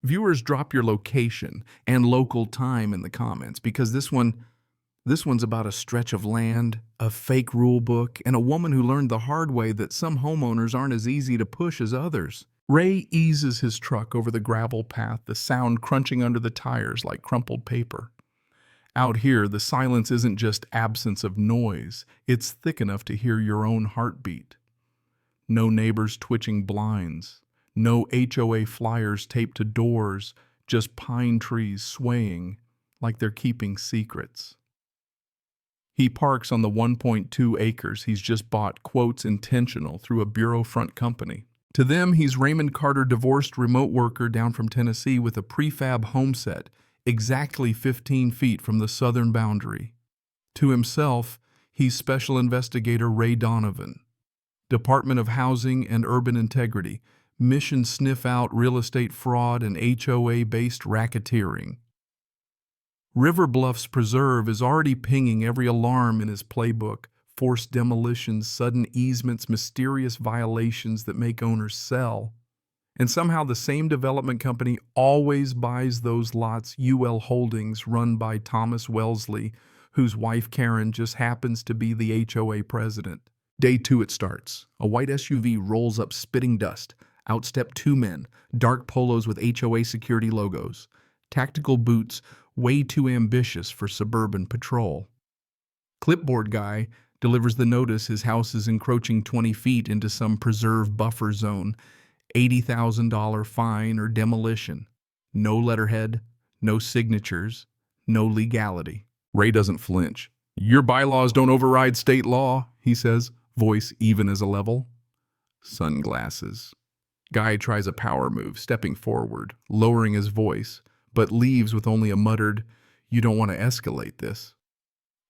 Viewers, drop your location and local time in the comments because this one's about a stretch of land, a fake rule book, and a woman who learned the hard way that some homeowners aren't as easy to push as others. Ray eases his truck over the gravel path, the sound crunching under the tires like crumpled paper. Out here, the silence isn't just absence of noise, it's thick enough to hear your own heartbeat. No neighbors twitching blinds, no HOA flyers taped to doors, just pine trees swaying like they're keeping secrets. He parks on the 1.2 acres he's just bought, quotes intentional, through a bureau front company. To them, he's Raymond Carter, divorced remote worker down from Tennessee with a prefab home set, exactly 15 feet from the southern boundary. To himself, he's Special Investigator Ray Donovan, Department of Housing and Urban Integrity, mission sniff out real estate fraud and HOA-based racketeering. River Bluffs Preserve is already pinging every alarm in his playbook: forced demolitions, sudden easements, mysterious violations that make owners sell. And somehow the same development company always buys those lots, UL Holdings, run by Thomas Wellesley, whose wife Karen just happens to be the HOA president. Day 2 it starts. A white SUV rolls up spitting dust. Out step 2 men, dark polos with HOA security logos. Tactical boots, way too ambitious for suburban patrol. Clipboard guy delivers the notice his house is encroaching 20 feet into some preserve buffer zone. $80,000 fine or demolition. No letterhead, no signatures, no legality. Ray doesn't flinch. "Your bylaws don't override state law," he says, voice even as a level. Sunglasses. Guy tries a power move, stepping forward, lowering his voice, but leaves with only a muttered, "You don't want to escalate this."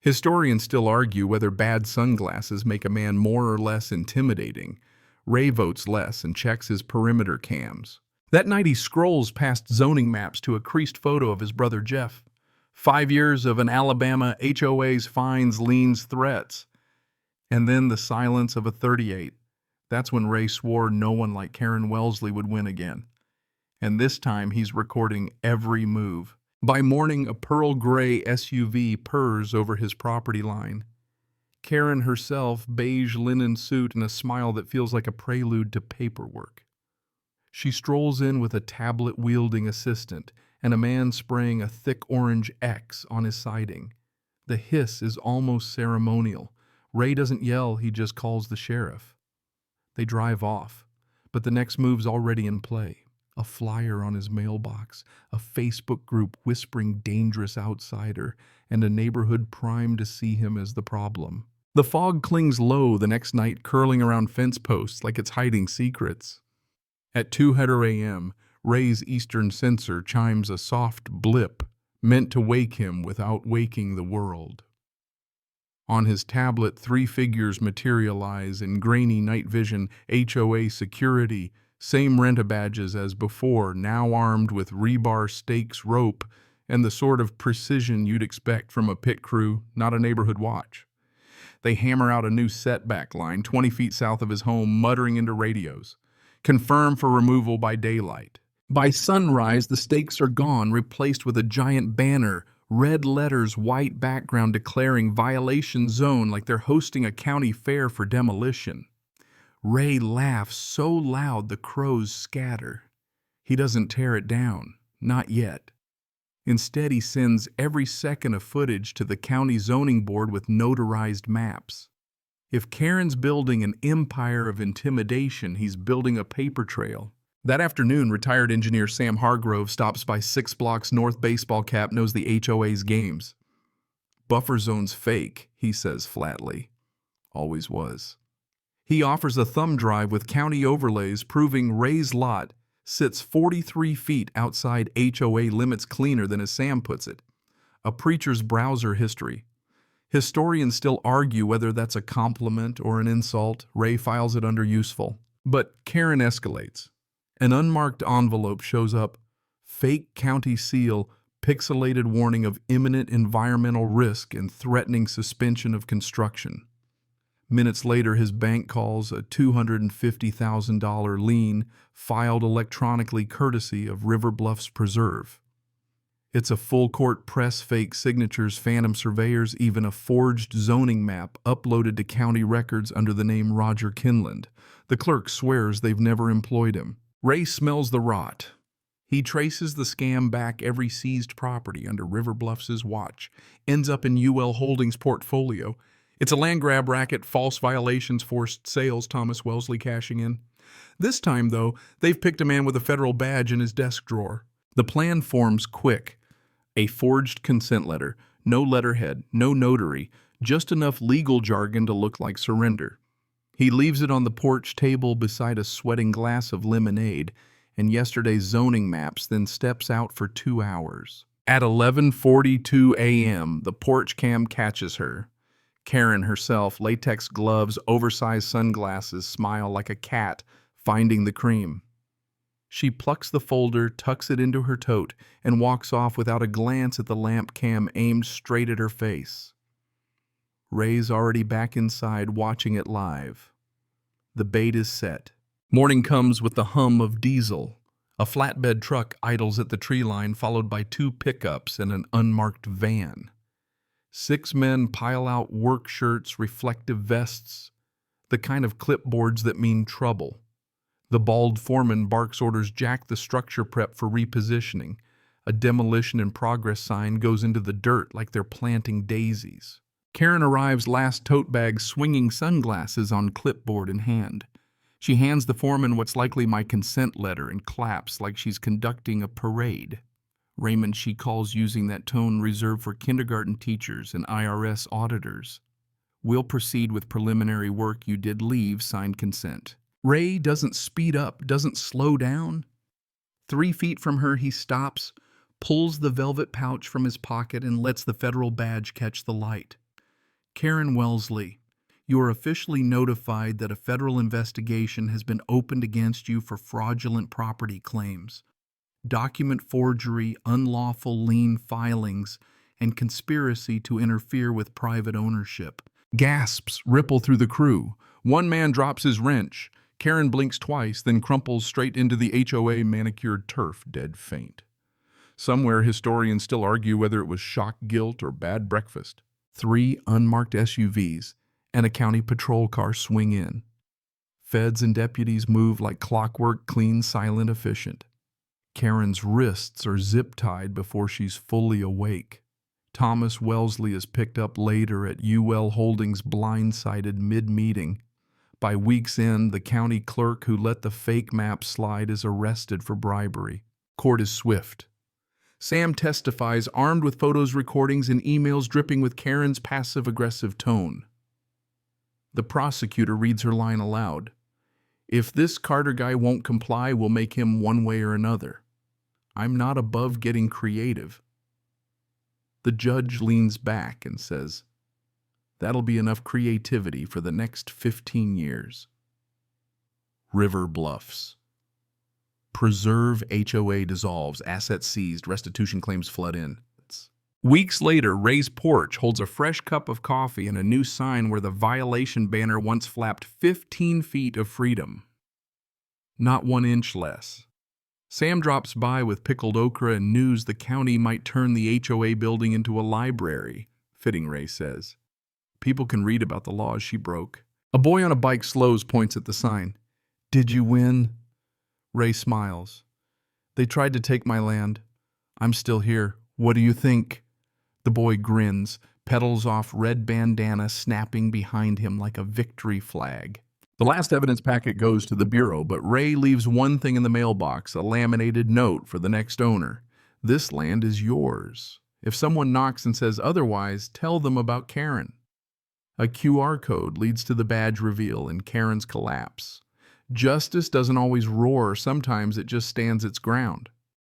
Historians still argue whether bad sunglasses make a man more or less intimidating. Ray votes less and checks his perimeter cams. That night he scrolls past zoning maps to a creased photo of his brother Jeff. 5 years of an Alabama HOA's fines, liens, threats. And then the silence of a 38. That's when Ray swore no one like Karen Wellesley would win again. And this time he's recording every move. By morning, a pearl gray SUV purrs over his property line. Karen herself, beige linen suit and a smile that feels like a prelude to paperwork. She strolls in with a tablet-wielding assistant and a man spraying a thick orange X on his siding. The hiss is almost ceremonial. Ray doesn't yell, he just calls the sheriff. They drive off, but the next move's already in play. A flyer on his mailbox, a Facebook group whispering dangerous outsider, and a neighborhood primed to see him as the problem. The fog clings low the next night, curling around fence posts like it's hiding secrets. At 2:00 a.m., Ray's Eastern sensor chimes a soft blip, meant to wake him without waking the world. On his tablet, 3 figures materialize in grainy night vision: HOA security, same rent-a-badges as before, now armed with rebar stakes, rope, and the sort of precision you'd expect from a pit crew, not a neighborhood watch. They hammer out a new setback line 20 feet south of his home, muttering into radios. Confirm for removal by daylight. By sunrise, the stakes are gone, replaced with a giant banner, red letters, white background declaring violation zone, like they're hosting a county fair for demolition. Ray laughs so loud the crows scatter. He doesn't tear it down, not yet. Instead, he sends every second of footage to the county zoning board with notarized maps. If Karen's building an empire of intimidation, he's building a paper trail. That afternoon, retired engineer Sam Hargrove stops by 6 blocks north. Baseball cap, knows the HOA's games. "Buffer zone's fake," he says flatly. Always was. He offers a thumb drive with county overlays proving Ray's lot sits 43 feet outside HOA limits, cleaner than, as Sam puts it, a preacher's browser history. Historians still argue whether that's a compliment or an insult. Ray files it under useful. But Karen escalates. An unmarked envelope shows up. Fake county seal, pixelated warning of imminent environmental risk and threatening suspension of construction. Minutes later, his bank calls a $250,000 lien filed electronically courtesy of River Bluffs Preserve. It's a full-court press, fake signatures, phantom surveyors, even a forged zoning map uploaded to county records under the name Roger Kinland. The clerk swears they've never employed him. Ray smells the rot. He traces the scam back every seized property under River Bluffs' watch, ends up in UL Holdings' portfolio. It's a land grab racket, false violations, forced sales, Thomas Wellesley cashing in. This time, though, they've picked a man with a federal badge in his desk drawer. The plan forms quick. A forged consent letter, no letterhead, no notary, just enough legal jargon to look like surrender. He leaves it on the porch table beside a sweating glass of lemonade and yesterday's zoning maps, then steps out for 2 hours. At 11:42 a.m., the porch cam catches her. Karen herself, latex gloves, oversized sunglasses, smile like a cat finding the cream. She plucks the folder, tucks it into her tote, and walks off without a glance at the lamp cam aimed straight at her face. Ray's already back inside watching it live. The bait is set. Morning comes with the hum of diesel. A flatbed truck idles at the tree line, followed by 2 pickups and an unmarked van. 6 men pile out work shirts, reflective vests, the kind of clipboards that mean trouble. The bald foreman barks orders Jack the structure prep for repositioning. A demolition in progress sign goes into the dirt like they're planting daisies. Karen arrives last, tote bag, swinging sunglasses on clipboard in hand. She hands the foreman what's likely my consent letter and claps like she's conducting a parade. Raymond, she calls, using that tone reserved for kindergarten teachers and IRS auditors. We'll proceed with preliminary work. You did leave, signed consent. Ray doesn't speed up, doesn't slow down. 3 feet from her, he stops, pulls the velvet pouch from his pocket, and lets the federal badge catch the light. Karen Wellesley, you are officially notified that a federal investigation has been opened against you for fraudulent property claims, document forgery, unlawful lien filings, and conspiracy to interfere with private ownership. Gasps ripple through the crew. One man drops his wrench. Karen blinks twice, then crumples straight into the HOA manicured turf, dead faint. Somewhere, historians still argue whether it was shock guilt or bad breakfast. 3 unmarked SUVs and a county patrol car swing in. Feds and deputies move like clockwork, clean, silent, efficient. Karen's wrists are zip-tied before she's fully awake. Thomas Wellesley is picked up later at UL Holdings' blindsided mid-meeting. By week's end, the county clerk who let the fake map slide is arrested for bribery. Court is swift. Sam testifies, armed with photos, recordings, and emails dripping with Karen's passive-aggressive tone. The prosecutor reads her line aloud. If this Carter guy won't comply, we'll make him one way or another. I'm not above getting creative. The judge leans back and says, that'll be enough creativity for the next 15 years. River Bluffs. Preserve HOA dissolves, assets seized, restitution claims flood in. Weeks later, Ray's porch holds a fresh cup of coffee and a new sign where the violation banner once flapped 15 feet of freedom. Not 1 inch less. Sam drops by with pickled okra and news the county might turn the HOA building into a library, fitting, Ray says. People can read about the laws she broke. A boy on a bike slows, points at the sign. Did you win? Ray smiles. They tried to take my land. I'm still here. What do you think? The boy grins, pedals off, red bandana snapping behind him like a victory flag. The last evidence packet goes to the bureau, but Ray leaves one thing in the mailbox, a laminated note for the next owner. This land is yours. If someone knocks and says otherwise, tell them about Karen. A QR code leads to the badge reveal and Karen's collapse. Justice doesn't always roar. Sometimes it just stands its ground.